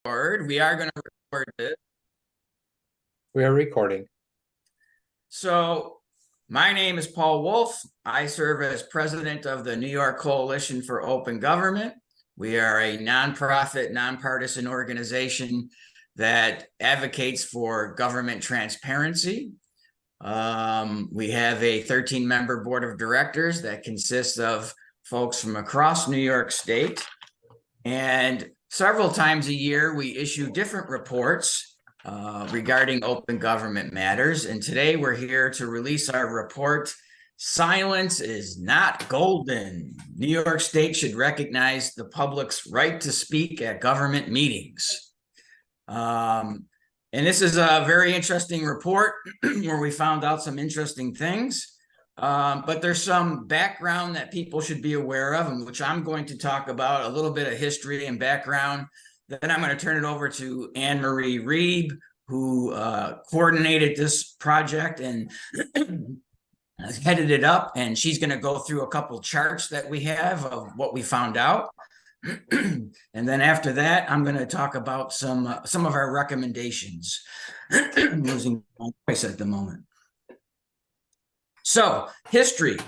We are going to record this. We are recording. So, my name is Paul Wolf. I serve as president of the New York Coalition for Open Government. We are a nonprofit, nonpartisan organization that advocates for government transparency. We have a 13-member board of directors that consists of folks from across New York State. And several times a year, we issue different reports regarding open government matters. And today we're here to release our report, Silence is Not Golden. New York State should recognize the public's right to speak at government meetings. And this is a very interesting report where we found out some interesting things. But there's some background that people should be aware of, and which I'm going to talk about, a little bit of history and background. Then I'm going to turn it over to Anne Marie Reeb, who coordinated this project and headed it up. And she's going to go through a couple charts that we have of what we found out. And then after that, I'm going to talk about some of our recommendations. I'm losing my voice at the moment. So, history.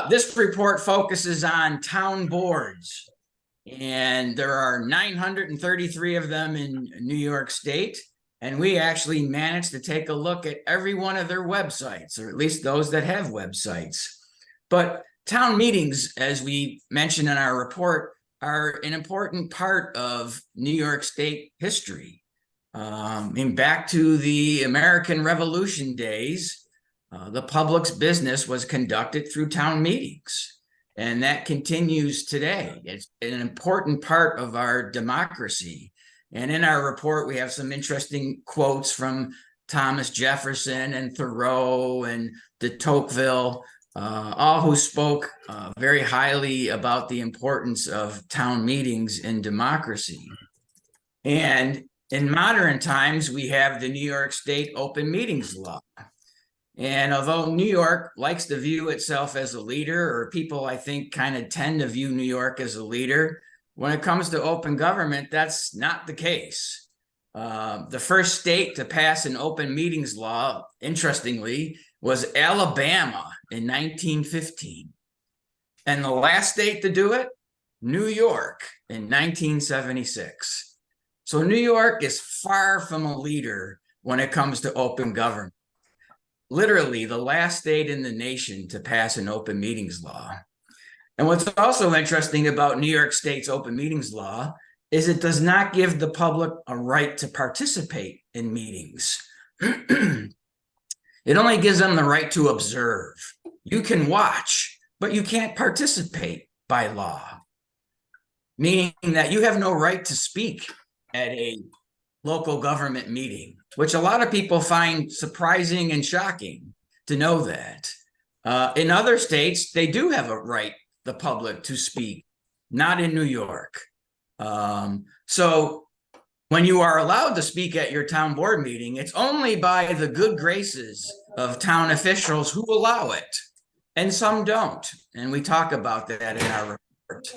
This report focuses on town boards, and there are 933 of them in New York State, and we actually managed to take a look at every one of their websites, or at least those that have websites. But town meetings, as we mentioned in our report, are an important part of New York State history. Back to the American Revolution days, the public's business was conducted through town meetings, and that continues today. It's an important part of our democracy. And in our report, we have some interesting quotes from Thomas Jefferson and Thoreau and de Tocqueville, all who spoke very highly about the importance of town meetings in democracy. And in modern times, we have the New York State Open Meetings Law. And although New York likes to view itself as a leader, or people, I think, kind of tend to view New York as a leader, when it comes to open government, that's not the case. The first state to pass an open meetings law, interestingly, was Alabama in 1915. And the last state to do it, New York in 1976. So New York is far from a leader when it comes to open government. Literally the last state in the nation to pass an open meetings law. And what's also interesting about New York State's open meetings law is it does not give the public a right to participate in meetings. It only gives them the right to observe. You can watch, but you can't participate by law, meaning that you have no right to speak at a local government meeting, which a lot of people find surprising and shocking to know that. In other states, they do have a right, the public, to speak, not in New York. So when you are allowed to speak at your town board meeting, it's only by the good graces of town officials who allow it, and some don't. And we talk about that in our report.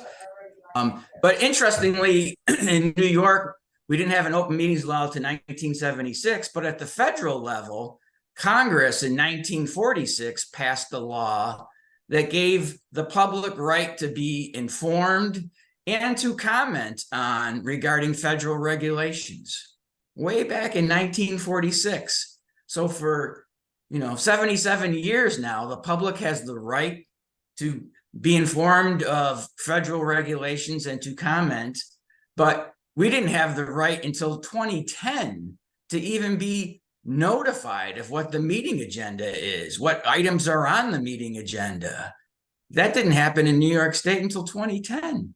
But interestingly, in New York, we didn't have an open meetings law until 1976, but at the federal level, Congress in 1946 passed a law that gave the public right to be informed and to comment on regarding federal regulations way back in 1946. So for 77 years now, the public has the right to be informed of federal regulations and to comment, but we didn't have the right until 2010 to even be notified of what the meeting agenda is, what items are on the meeting agenda. That didn't happen in New York State until 2010.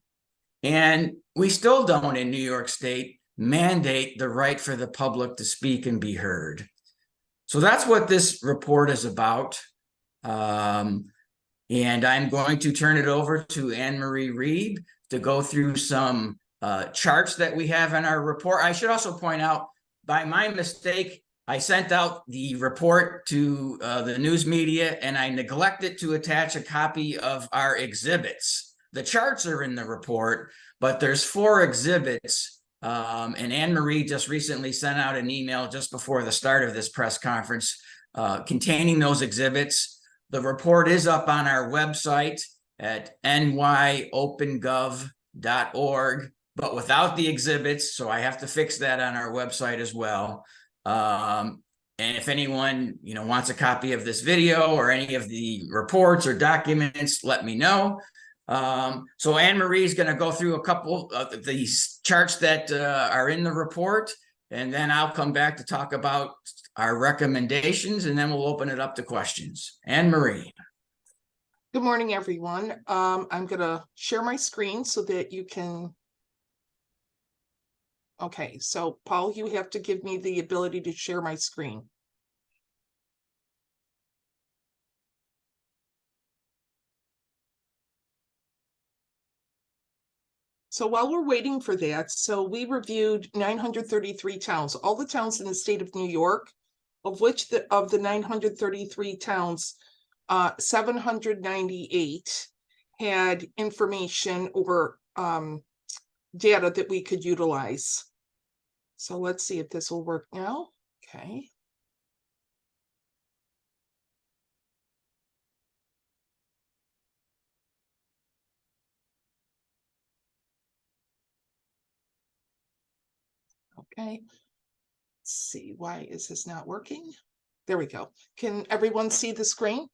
And we still don't in New York State mandate the right for the public to speak and be heard. So that's what this report is about. And I'm going to turn it over to Anne Marie Reeb to go through some charts that we have in our report. I should also point out, by my mistake, I sent out the report to the news media, and I neglected to attach a copy of our exhibits. The charts are in the report, but there's 4 exhibits And Anne Marie just recently sent out an email just before the start of this press conference containing those exhibits. The report is up on our website at nyopengov.org, but without the exhibits. So I have to fix that on our website as well. And if anyone, wants a copy of this video or any of the reports or documents, let me know. So Anne Marie is going to go through a couple of these charts that are in the report, and then I'll come back to talk about our recommendations, and then we'll open it up to questions. Anne Marie. Good morning, everyone. I'm going to share my screen so that you can. Okay, so Paul, you have to give me the ability to share my screen. So while we're waiting for that, so we reviewed 933 towns, all the towns in the state of New York, of which of the 933 towns, 798 had information or data that we could utilize. So let's see if this will work now. Okay. Okay. Let's see, why is this not working? There we go. Can everyone see the screen?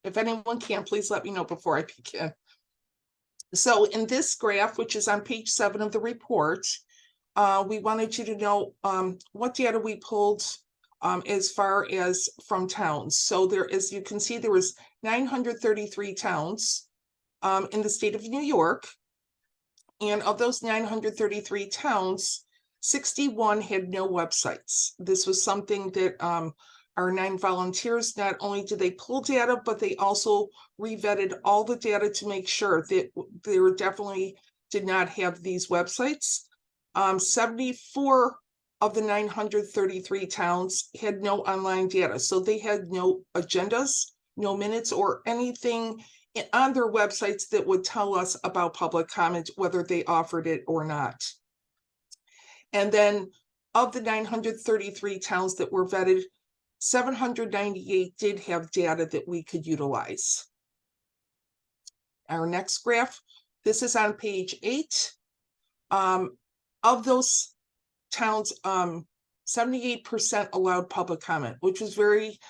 If anyone can, please let me know before I begin. So in this graph, which is on page 7 of the report, we wanted you to know what data we pulled as far as from towns. So there, as you can see, there was 933 towns in the state of New York. And of those 933 towns, 61 had no websites. This was something that our 9 volunteers, not only did they pull data, but they also revetted all the data to make sure that they were definitely did not have these websites. 74 of the 933 towns had no online data. So they had no agendas, no minutes, or anything on their websites that would tell us about public comment, whether they offered it or not. And then of the 933 towns that were vetted, 798 did have data that we could utilize. Our next graph, this is on page 8. Of those towns, 78% allowed public comment, which was very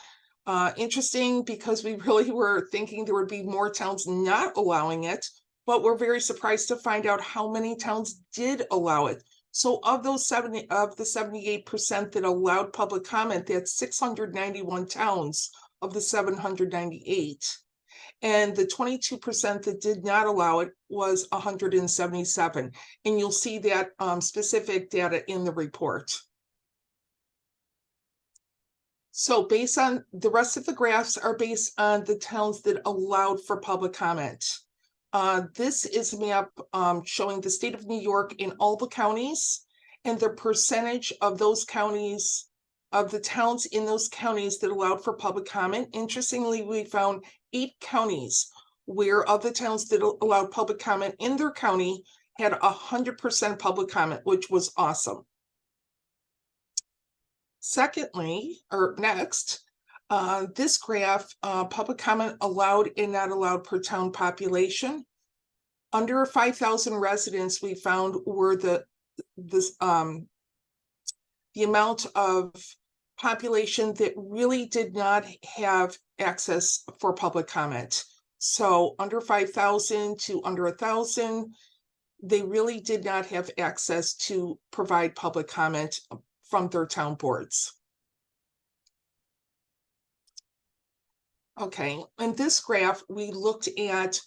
interesting because we really were thinking there would be more towns not allowing it, but we're very surprised to find out how many towns did allow it. So of those 78% that allowed public comment, that's 691 towns of the 798. And the 22% that did not allow it was 177. And you'll see that specific data in the report. So based on the rest of the graphs are based on the towns that allowed for public comment. This is a map showing the state of New York in all the counties and the percentage of those counties, of the towns in those counties that allowed for public comment. Interestingly, we found 8 counties where of the towns that allowed public comment in their county had 100% public comment, which was awesome. Secondly, or next, this graph, public comment allowed and not allowed per town population. Under 5,000 residents, we found were the amount of population that really did not have access for public comment. So under 5,000 to under 1,000, they really did not have access to provide public comment from their town boards. Okay, in this graph, we looked at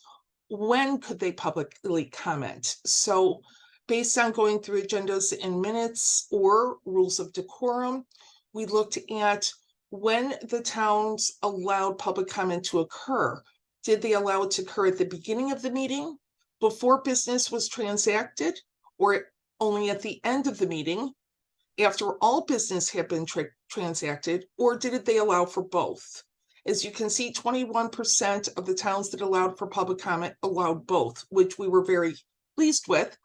when could they publicly comment. So based on going through agendas and minutes or rules of decorum, we looked at when the towns allowed public comment to occur. Did they allow it to occur at the beginning of the meeting, before business was transacted, or only at the end of the meeting, after all business had been transacted, or did they allow for both? As you can see, 21% of the towns that allowed for public comment allowed both, which we were very pleased with.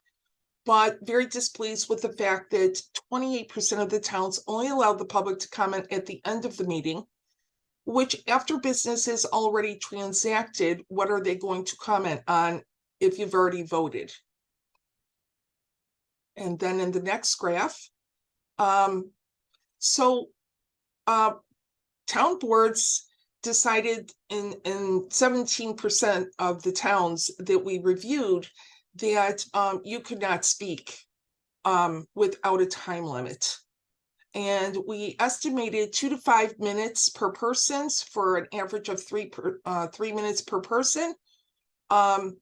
but very displeased with the fact that 28% of the towns only allowed the public to comment at the end of the meeting, which after business is already transacted, what are they going to comment on if you've already voted? And then in the next graph, town boards decided in 17% of the towns that we reviewed that you could not speak without a time limit. And we estimated 2 to 5 minutes per person for an average of 3 minutes per person. And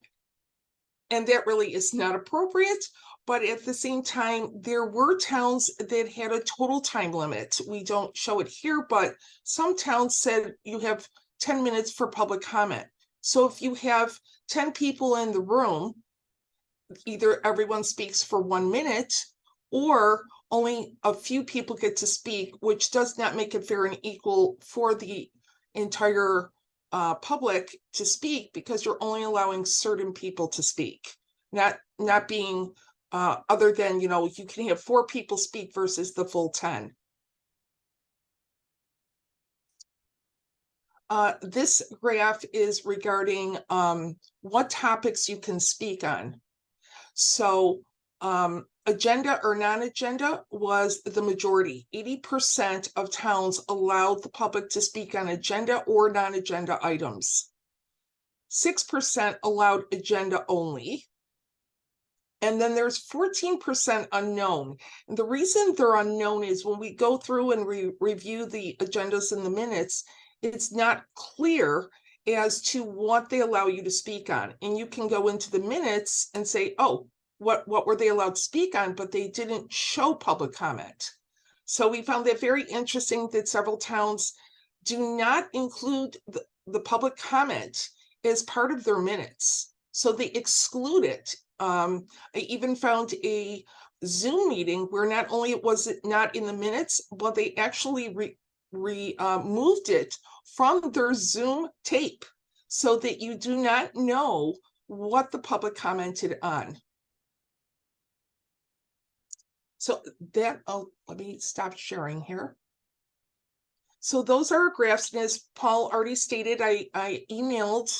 that really is not appropriate. But at the same time, there were towns that had a total time limit. We don't show it here, but some towns said you have 10 minutes for public comment. So if you have 10 people in the room, either everyone speaks for 1 minute or only a few people get to speak, which does not make it fair and equal for the entire public to speak, because you're only allowing certain people to speak, not being other than, you can have 4 people speak versus the full 10. This graph is regarding what topics you can speak on. So agenda or non-agenda was the majority. 80% of towns allowed the public to speak on agenda or non-agenda items. 6% allowed agenda only. And then there's 14% unknown. And the reason they're unknown is when we go through and review the agendas in the minutes, it's not clear as to what they allow you to speak on. And you can go into the minutes and say, oh, what were they allowed to speak on, but they didn't show public comment. So we found that very interesting that several towns do not include the public comment as part of their minutes. So they exclude it. I even found a Zoom meeting where not only was it not in the minutes, but they actually removed it from their Zoom tape so that you do not know what the public commented on. So that, let me stop sharing here. So those are our graphs, and as Paul already stated, I emailed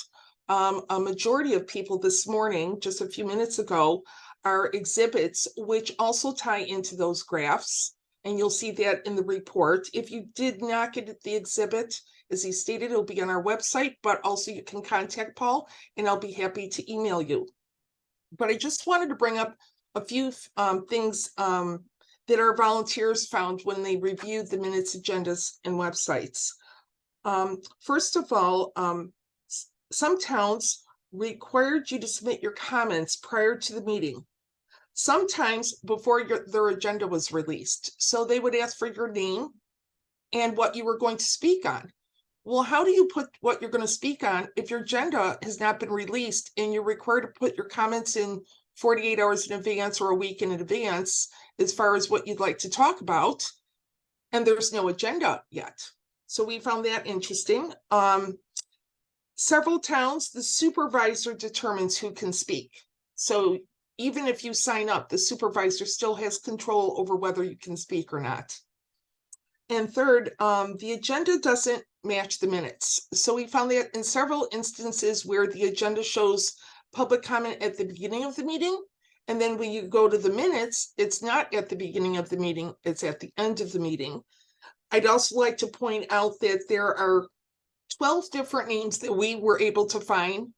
a majority of people this morning, just a few minutes ago, our exhibits, which also tie into those graphs. And you'll see that in the report. If you did not get the exhibit, as he stated, it'll be on our website, but also you can contact Paul and I'll be happy to email you. But I just wanted to bring up a few things that our volunteers found when they reviewed the minutes, agendas, and websites. First of all, some towns required you to submit your comments prior to the meeting, sometimes before their agenda was released. So they would ask for your name and what you were going to speak on. Well, how do you put what you're going to speak on if your agenda has not been released and you're required to put your comments in 48 hours in advance or a week in advance as far as what you'd like to talk about, and there's no agenda yet? So we found that interesting. Several towns, the supervisor determines who can speak. So even if you sign up, the supervisor still has control over whether you can speak or not. And third, the agenda doesn't match the minutes. So we found that in several instances where the agenda shows public comment at the beginning of the meeting, and then when you go to the minutes, it's not at the beginning of the meeting, it's at the end of the meeting. I'd also like to point out that there are 12 different names that we were able to find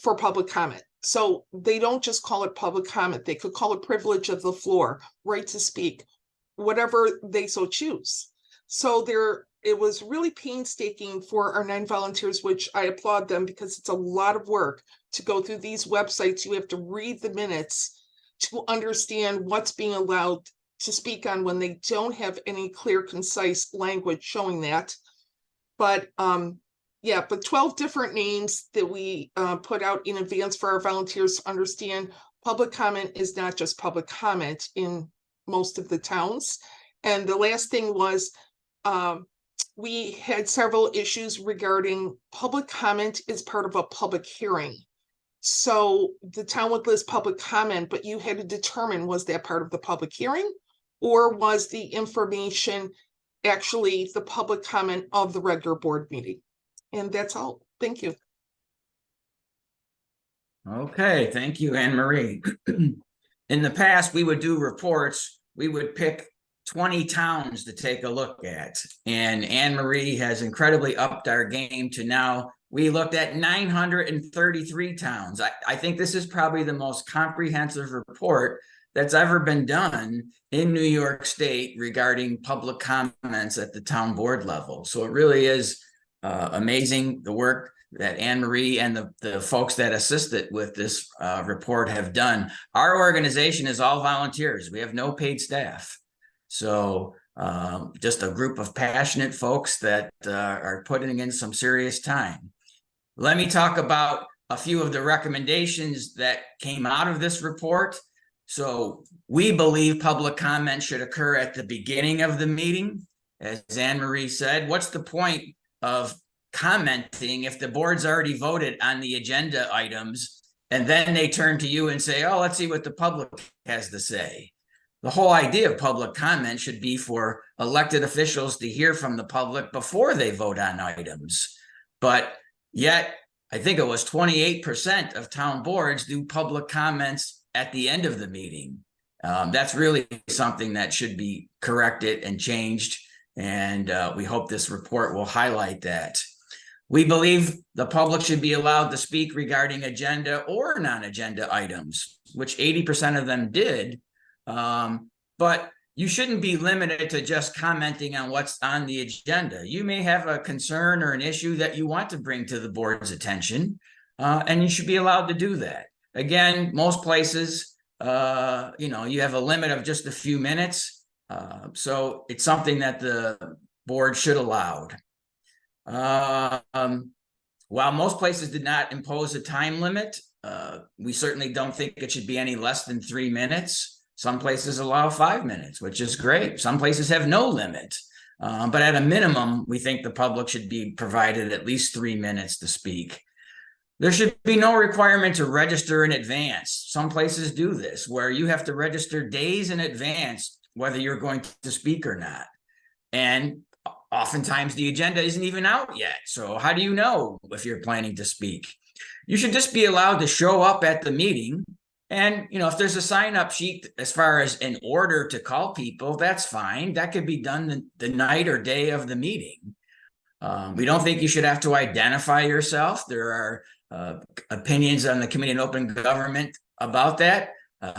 for public comment. So they don't just call it public comment. They could call it privilege of the floor, right to speak, whatever they so choose. So it was really painstaking for our 9 volunteers, which I applaud them because it's a lot of work to go through these websites. You have to read the minutes to understand what's being allowed to speak on when they don't have any clear, concise language showing that. But yeah, but 12 different names that we put out in advance for our volunteers to understand public comment is not just public comment in most of the towns. And the last thing was we had several issues regarding public comment as part of a public hearing. So the town would list public comment, but you had to determine, was that part of the public hearing? Or was the information actually the public comment of the regular board meeting? And that's all. Thank you. Okay, thank you, Anne Marie. In the past, we would do reports. We would pick 20 towns to take a look at. And Anne Marie has incredibly upped our game to now we looked at 933 towns. I think this is probably the most comprehensive report that's ever been done in New York State regarding public comments at the town board level. So it really is amazing the work that Anne Marie and the folks that assisted with this report have done. Our organization is all volunteers. We have no paid staff. So just a group of passionate folks that are putting in some serious time. Let me talk about a few of the recommendations that came out of this report. So we believe public comment should occur at the beginning of the meeting. As Anne Marie said, what's the point of commenting if the board's already voted on the agenda items and then they turn to you and say, oh, let's see what the public has to say. The whole idea of public comment should be for elected officials to hear from the public before they vote on items. But yet, I think it was 28% of town boards do public comments at the end of the meeting. That's really something that should be corrected and changed. And we hope this report will highlight that. We believe the public should be allowed to speak regarding agenda or non-agenda items, which 80% of them did. But you shouldn't be limited to just commenting on what's on the agenda. You may have a concern or an issue that you want to bring to the board's attention, and you should be allowed to do that. Again, most places, you have a limit of just a few minutes. So it's something that the board should allow. While most places did not impose a time limit, we certainly don't think it should be any less than 3 minutes. Some places allow 5 minutes, which is great. Some places have no limit. But at a minimum, we think the public should be provided at least 3 minutes to speak. There should be no requirement to register in advance. Some places do this, where you have to register days in advance, whether you're going to speak or not. And oftentimes the agenda isn't even out yet. So how do you know if you're planning to speak? You should just be allowed to show up at the meeting. And, if there's a sign-up sheet as far as an order to call people, that's fine. That could be done the night or day of the meeting. We don't think you should have to identify yourself. There are opinions on the Committee on Open Government about that.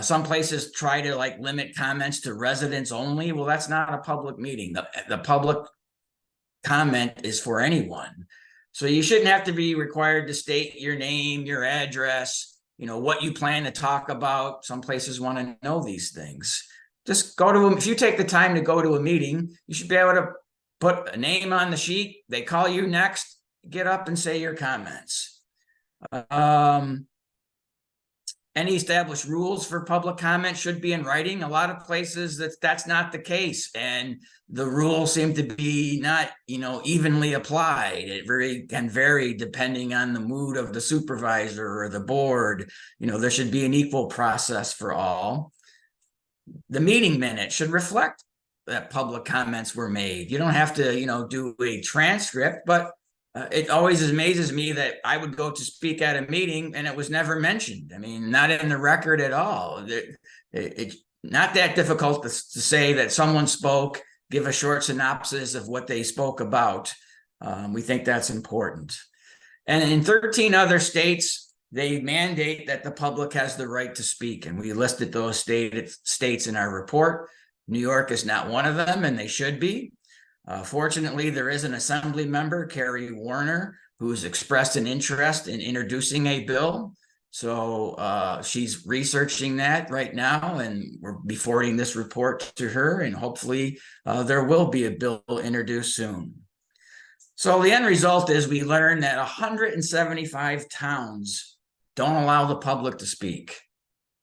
Some places try to limit comments to residents only. Well, that's not a public meeting. The public comment is for anyone. So you shouldn't have to be required to state your name, your address, what you plan to talk about. Some places want to know these things. Just go to them. If you take the time to go to a meeting, you should be able to put a name on the sheet. They call you next, get up and say your comments. Any established rules for public comment should be in writing. A lot of places that's not the case, and the rules seem to be not evenly applied. It can vary depending on the mood of the supervisor or the board. There should be an equal process for all. The meeting minute should reflect that public comments were made. You don't have to do a transcript, but it always amazes me that I would go to speak at a meeting and it was never mentioned. I mean, not in the record at all. It's not that difficult to say that someone spoke, give a short synopsis of what they spoke about. We think that's important. And in 13 other states, they mandate that the public has the right to speak. And we listed those states in our report. New York is not one of them, and they should be. Fortunately, there is an assembly member, Carrie Warner, who's expressed an interest in introducing a bill. So she's researching that right now, and we'll be forwarding this report to her, and hopefully there will be a bill introduced soon. So the end result is we learned that 175 towns don't allow the public to speak.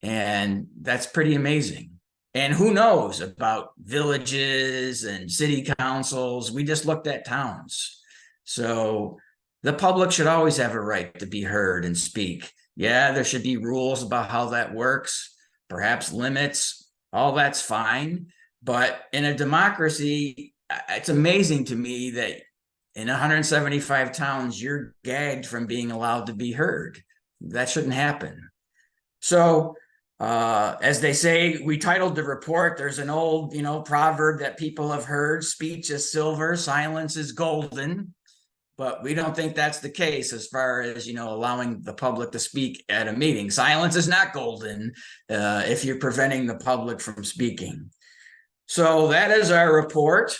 And that's pretty amazing. And who knows about villages and city councils? We just looked at towns. So the public should always have a right to be heard and speak. Yeah, there should be rules about how that works, perhaps limits, all that's fine. But in a democracy, it's amazing to me that in 175 towns, you're gagged from being allowed to be heard. That shouldn't happen. So, as they say, we titled the report, there's an old, proverb that people have heard, speech is silver, silence is golden. But we don't think that's the case as far as, allowing the public to speak at a meeting. Silence is not golden if you're preventing the public from speaking. So that is our report.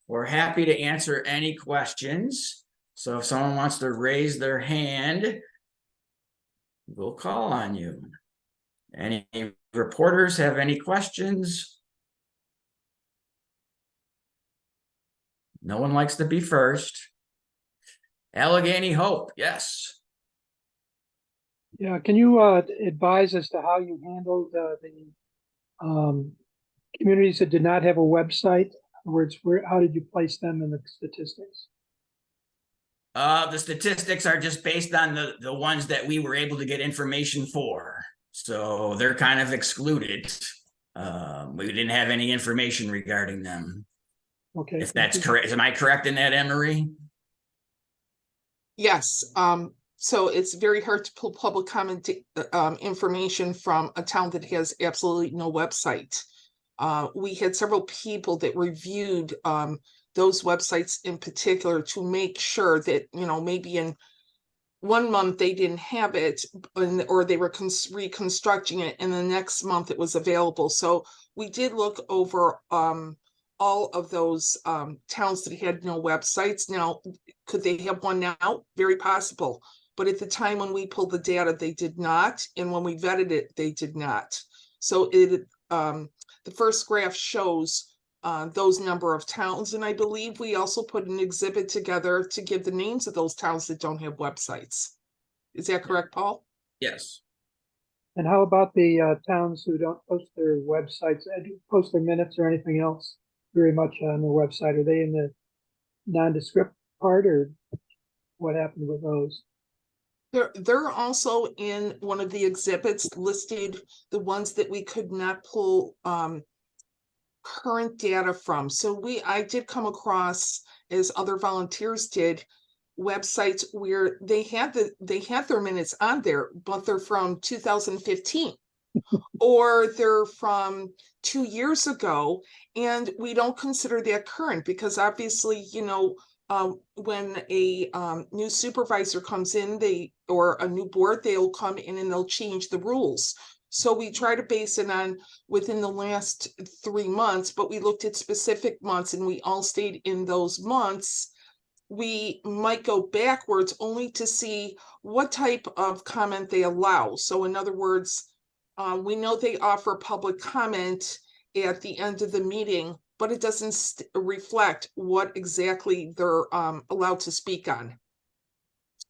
We're happy to answer any questions. So if someone wants to raise their hand, we'll call on you. Any reporters have any questions? No one likes to be first. Allegheny Hope, yes. Yeah, can you advise as to how you handled the communities that did not have a website? In other words, how did you place them in the statistics? The statistics are just based on the ones that we were able to get information for. So they're kind of excluded. We didn't have any information regarding them. Okay. If that's correct. Am I correct in that, Emery? Yes, so it's very hard to pull public comment information from a town that has absolutely no website. We had several people that reviewed those websites in particular to make sure that, maybe in 1 month they didn't have it, or they were reconstructing it, and the next month it was available. So we did look over all of those towns that had no websites. Now, could they have one now? Very possible. But at the time when we pulled the data, they did not. And when we vetted it, they did not. So the first graph shows those number of towns. And I believe we also put an exhibit together to give the names of those towns that don't have websites. Is that correct, Paul? Yes. And how about the towns who don't post their websites, post their minutes or anything else very much on their website? Are they in the nondescript part, or what happened with those? They're also in one of the exhibits listed, the ones that we could not pull current data from. So I did come across, as other volunteers did, websites where they had their minutes on there, but they're from 2015 or they're from 2 years ago, and we don't consider that current because obviously, when a new supervisor comes in, or a new board, they'll come in and they'll change the rules. So we try to base it on within the last 3 months, but we looked at specific months and we all stayed in those months. We might go backwards only to see what type of comment they allow. So in other words, we know they offer public comment at the end of the meeting, but it doesn't reflect what exactly they're allowed to speak on.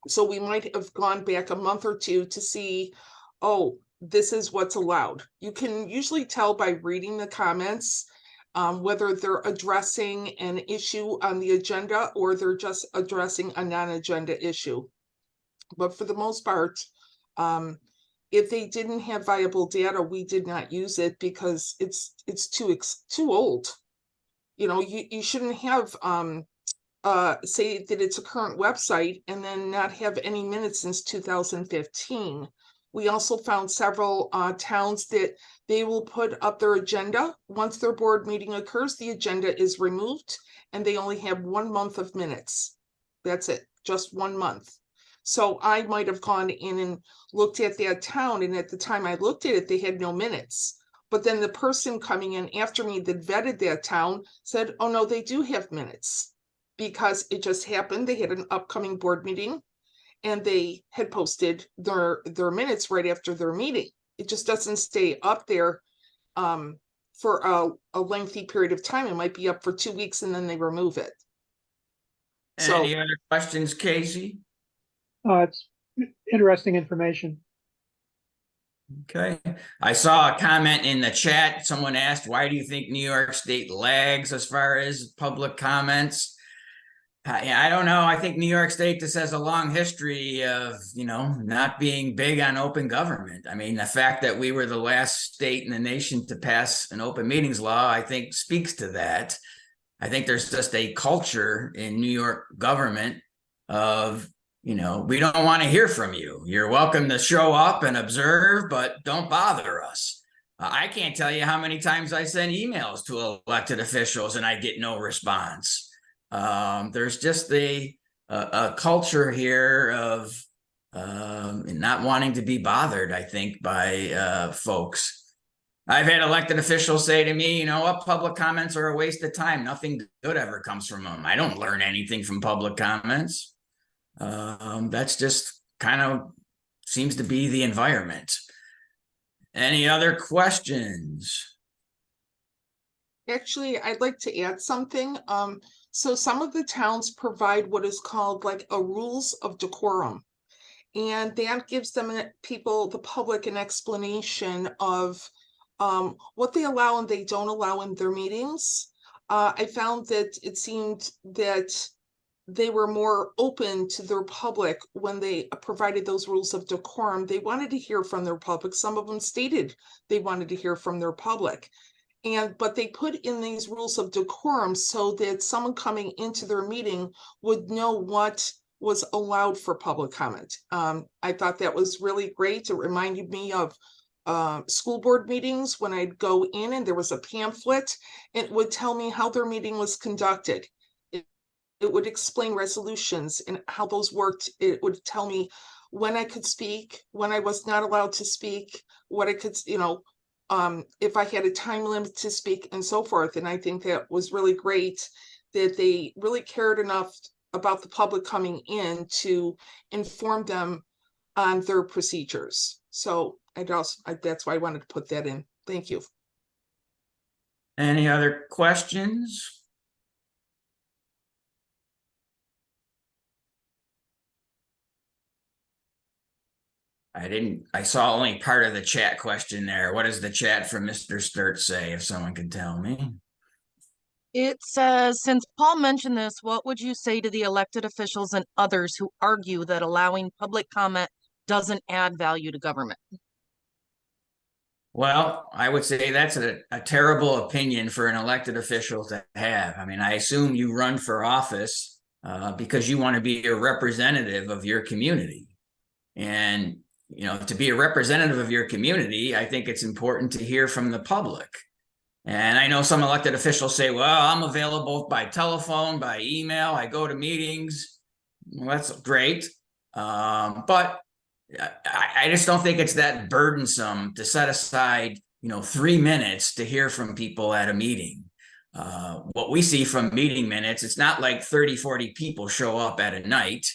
So we might have gone back a month or two to see, oh, this is what's allowed. You can usually tell by reading the comments whether they're addressing an issue on the agenda or they're just addressing a non-agenda issue. But for the most part, if they didn't have viable data, we did not use it because it's too old. You shouldn't have say that it's a current website and then not have any minutes since 2015. We also found several towns that they will put up their agenda. Once their board meeting occurs, the agenda is removed and they only have 1 month of minutes. That's it, just 1 month. So I might have gone in and looked at that town, and at the time I looked at it, they had no minutes. But then the person coming in after me that vetted that town said, oh no, they do have minutes, because it just happened. They had an upcoming board meeting and they had posted their minutes right after their meeting. It just doesn't stay up there for a lengthy period of time. It might be up for 2 weeks and then they remove it. So Any other questions, Casey? It's interesting information. Okay. I saw a comment in the chat. Someone asked, why do you think New York State lags as far as public comments? Yeah, I don't know. I think New York State just has a long history of, not being big on open government. I mean, the fact that we were the last state in the nation to pass an open meetings law, I think speaks to that. I think there's just a culture in New York government of, we don't want to hear from you. You're welcome to show up and observe, but don't bother us. I can't tell you how many times I send emails to elected officials and I get no response. There's just a culture here of not wanting to be bothered, I think, by folks. I've had elected officials say to me, what, public comments are a waste of time. Nothing good ever comes from them. I don't learn anything from public comments. That's just kind of seems to be the environment. Any other questions? Actually, I'd like to add something. So some of the towns provide what is called like a rules of decorum. And that gives them, the public, an explanation of what they allow and they don't allow in their meetings. I found that it seemed that they were more open to their public when they provided those rules of decorum. They wanted to hear from their public. Some of them stated they wanted to hear from their public. But they put in these rules of decorum so that someone coming into their meeting would know what was allowed for public comment. I thought that was really great. It reminded me of school board meetings when I'd go in and there was a pamphlet. It would tell me how their meeting was conducted. It would explain resolutions and how those worked. It would tell me when I could speak, when I was not allowed to speak, what I could, if I had a time limit to speak and so forth. And I think that was really great that they really cared enough about the public coming in to inform them on their procedures. So that's why I wanted to put that in. Thank you. Any other questions? I saw only part of the chat question there. What does the chat from Mr. Sturt say, if someone can tell me? It says, since Paul mentioned this, what would you say to the elected officials and others who argue that allowing public comment doesn't add value to government? Well, I would say that's a terrible opinion for an elected official to have. I mean, I assume you run for office because you want to be a representative of your community. And, to be a representative of your community, I think it's important to hear from the public. And I know some elected officials say, well, I'm available by telephone, by email, I go to meetings. Well, that's great. But I just don't think it's that burdensome to set aside, 3 minutes to hear from people at a meeting. What we see from meeting minutes, it's not like 30, 40 people show up at a night.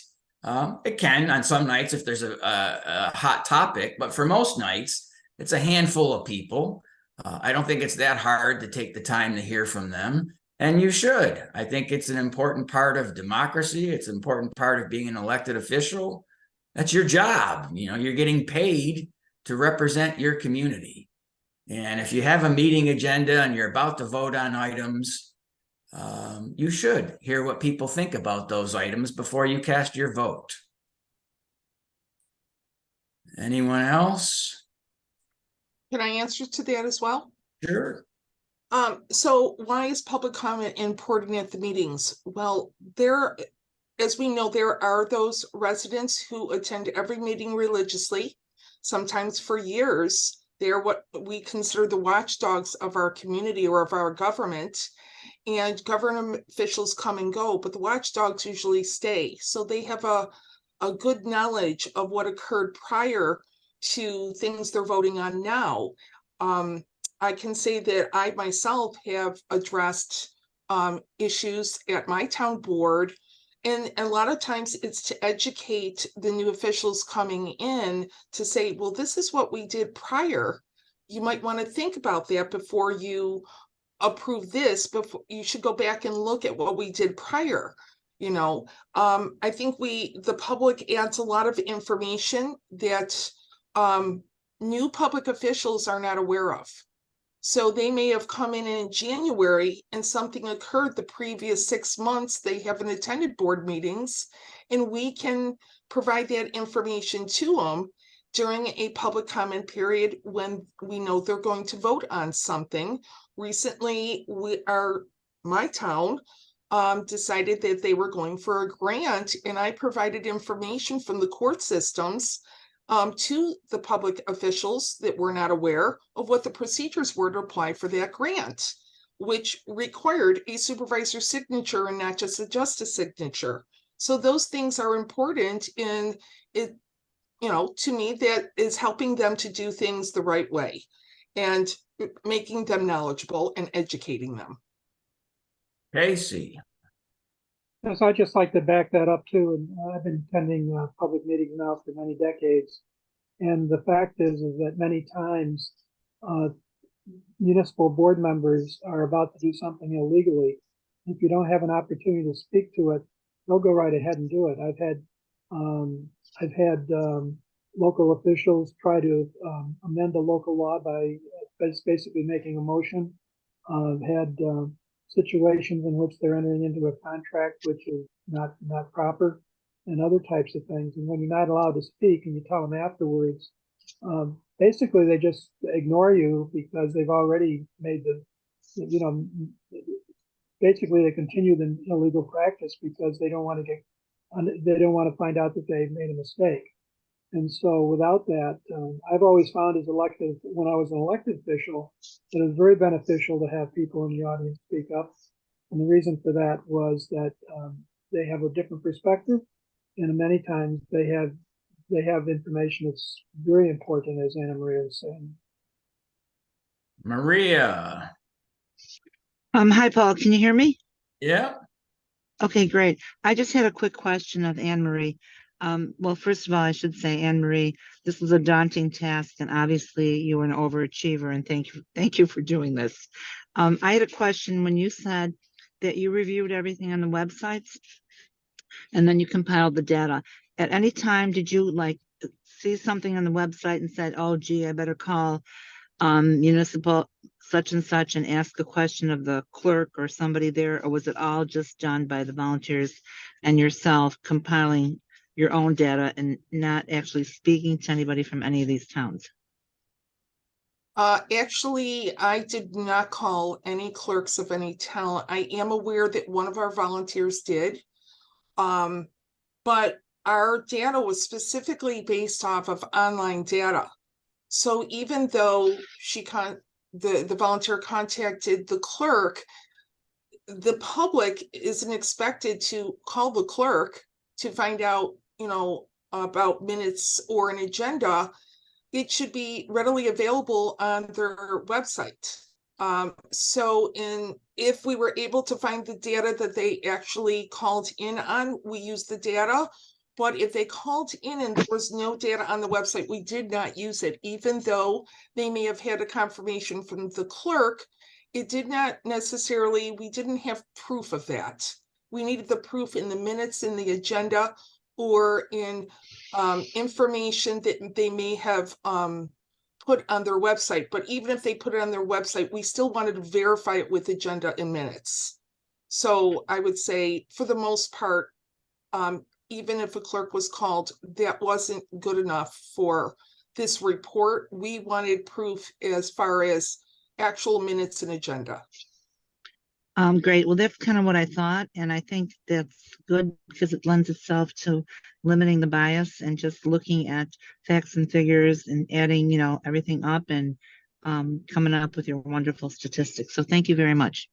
It can on some nights if there's a hot topic, but for most nights, it's a handful of people. I don't think it's that hard to take the time to hear from them. And you should. I think it's an important part of democracy. It's an important part of being an elected official. That's your job. You're getting paid to represent your community. And if you have a meeting agenda and you're about to vote on items, you should hear what people think about those items before you cast your vote. Anyone else? Can I answer to that as well? Sure. So why is public comment important at the meetings? Well, as we know, there are those residents who attend every meeting religiously, sometimes for years. They're what we consider the watchdogs of our community or of our government. And government officials come and go, but the watchdogs usually stay. So they have a good knowledge of what occurred prior to things they're voting on now. I can say that I myself have addressed issues at my town board. And a lot of times it's to educate the new officials coming in to say, well, this is what we did prior. You might want to think about that before you approve this, before you should go back and look at what we did prior. I think the public adds a lot of information that new public officials are not aware of. So they may have come in January and something occurred the previous 6 months. They haven't attended board meetings, and we can provide that information to them during a public comment period when we know they're going to vote on something. Recently, my town decided that they were going for a grant, and I provided information from the court systems to the public officials that were not aware of what the procedures were to apply for that grant, which required a supervisor's signature and not just a justice signature. So those things are important, and it, to me, that is helping them to do things the right way and making them knowledgeable and educating them. Casey. Yes, I'd just like to back that up too. And I've been attending public meetings now for many decades. And the fact is that many times municipal board members are about to do something illegally. If you don't have an opportunity to speak to it, they'll go right ahead and do it. I've had local officials try to amend the local law by basically making a motion. I've had situations in which they're entering into a contract which is not proper, and other types of things. And when you're not allowed to speak and you tell them afterwards, basically they just ignore you because they've already made basically they continue the illegal practice because they don't want to find out that they've made a mistake. And so without that, I've always found when I was an elected official, that it was very beneficial to have people in the audience speak up. And the reason for that was that they have a different perspective, and many times they have information that's very important, as Anna Maria was saying. Maria. Hi, Paul. Can you hear me? Yeah. Okay, great. I just had a quick question of Anne Marie. Well, first of all, I should say, Anne Marie, this was a daunting task, and obviously you were an overachiever, and thank you for doing this. I had a question when you said that you reviewed everything on the websites and then you compiled the data. At any time, did you see something on the website and said, oh, gee, I better call municipal such and such and ask a question of the clerk or somebody there, or was it all just done by the volunteers and yourself compiling your own data and not actually speaking to anybody from any of these towns? Actually, I did not call any clerks of any town. I am aware that one of our volunteers did. But our data was specifically based off of online data. So even though the volunteer contacted the clerk, the public isn't expected to call the clerk to find out, about minutes or an agenda. It should be readily available on their website. So if we were able to find the data that they actually called in on, we used the data. But if they called in and there was no data on the website, we did not use it, even though they may have had a confirmation from the clerk. It did not necessarily, we didn't have proof of that. We needed the proof in the minutes, in the agenda, or in information that they may have put on their website. But even if they put it on their website, we still wanted to verify it with agenda and minutes. So I would say, for the most part, even if a clerk was called, that wasn't good enough for this report. We wanted proof as far as actual minutes and agenda. Great. Well, that's kind of what I thought. And I think that's good because it lends itself to limiting the bias and just looking at facts and figures and adding, everything up and coming up with your wonderful statistics. So thank you very much.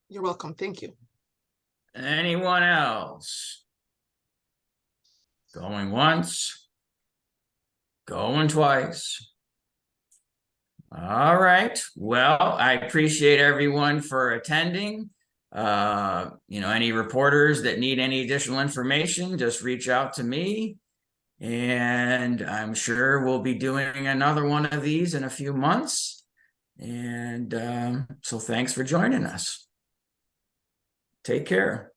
You're welcome. Thank you. Anyone else? Going once. Going twice. All right. Well, I appreciate everyone for attending. Any reporters that need any additional information, just reach out to me. And I'm sure we'll be doing another one of these in a few months. And so thanks for joining us. Take care.